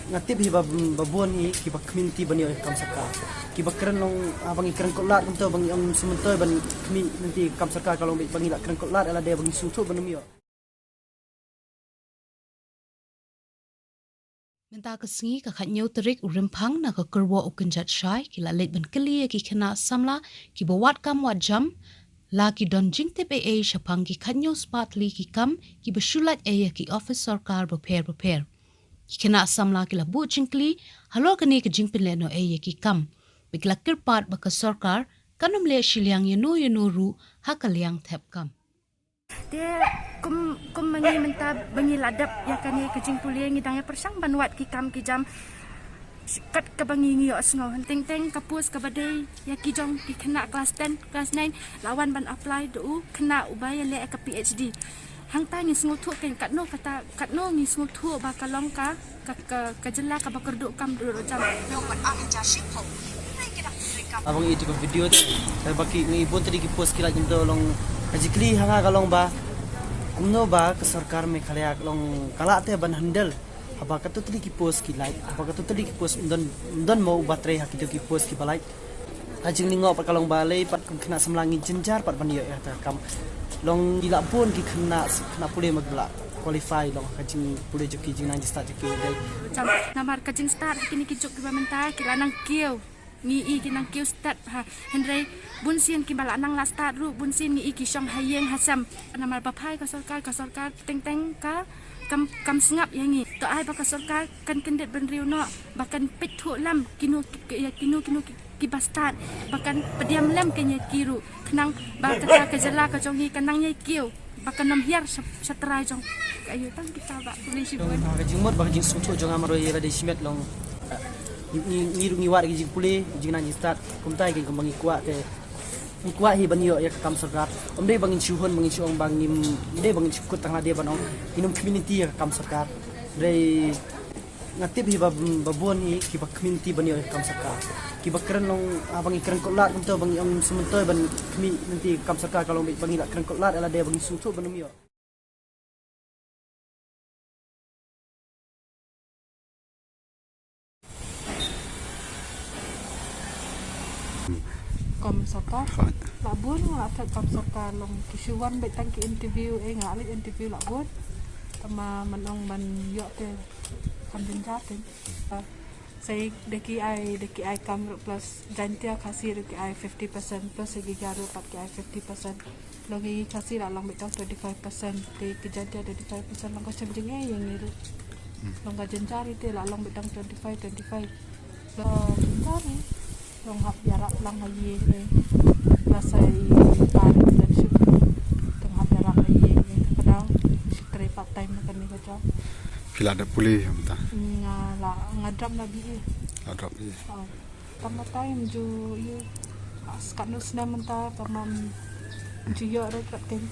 ngatip hi babuan hi ki ba community bani kam saka ki ba keren long bangi keren kolat untuk bangi om sementoi ban kami nanti kam saka kalau bangi nak keren kolat ala dia bangi sutu banumi yo. Menta ka singi ka khat nyau tarik urimpang na ka kerwa ukenjat shai ki la let ban klia ki khana samla ki bawat kam wa jam la ki don jingte pe e shapang ki khat nyau spatli ki kam ki bashulat e ki office sarkar prepare ki khana samla ki la bu jingkli halo kani ki jingpin le no e ki kam bikla kirpat ba ka sarkar kanum le shiliang yenu ru hakaliang thep kam dia kum mengi menta bengi ladap ya kani kejing pulia ngidang ya persang banwat ki kam ki jam kat ka bangi ngi os ngau henteng teng kapus ka badai ya ki jong ki kena kelas 10 kelas 9 lawan ban apply do kena ubaya le ka PhD hang ta ngi sngu thu ken kat no ngi sngu thu ba kalong ka jela ka bakerdu kam do jam Abang itu video tu baki ngi bon tadi ki post kila jento long kajikli hanga kalong ba kumno ba ke sarkar me khalya long kala te ban handle apa kata tadi ki post ki like apa kata tadi ki post don mau baterai hak itu ki post ki balai ajing ningo pat kalong balai pat kena semlangi jenjar pat ban ya ta kam long dilak pun ki kena pulih magla qualify long kajing pulih joki jing nang start joki dai jam namar kajing start kini ki jok ki ba menta ki lanang kieu ngi i ki nang kieu start ha henry bun sien ki bala nang la start ru bun sien ngi i ki shong hayeng hasam namar bapai ka sarkar teng ka kam sengap yang ni to ai baka sarkar kan kendet ben riu no bahkan pit thu lam kinu ki bastat bahkan pediam lam kenya kiru kenang ba kata ke jela ka jong hi kanang nyai kieu bahkan nam hiar satrai jong ayo tang kita ba polisi buat ka jingmot ba jing sutu jong amaro yela de simet long ngi war jing pulih jing nang start kumtai ke kembangi kuat ke kuat hi banyo ya kam sarkar dei bangin chuhon bangin chuong bangim dei bangin chukut tangla dia banong inum community ya kam sarkar dei ngatip hi babuan hi ki ba community banyo ya kam sarkar ki ba keren long bangi keren kolat untuk bangi om sementoi ban kami nanti kam sarkar kalau bangi nak keren kolat ala dia bangi sutu banumi yo. Kom sarkar labun ngata kom sarkar long kisuan betang ki interview ngali interview labun tama manong man yo te kam dinjatin say deki ai kam plus jantia kasih deki ai 50% plus segi garu pat ki ai 50% longi kasih la long betang 25% de ki jantia 25% long kasem jeng yang ngiru long ga jenjari te la long betang 25 lo jenjari long hap jarak lang haye rasai pari dan syukur tong hap jarak haye kadang stray part time kan ni kaca pila ada pulih amta ngala ngadram nabi adap ni tama time ju you askan no sna menta tamam jiyo rekat kan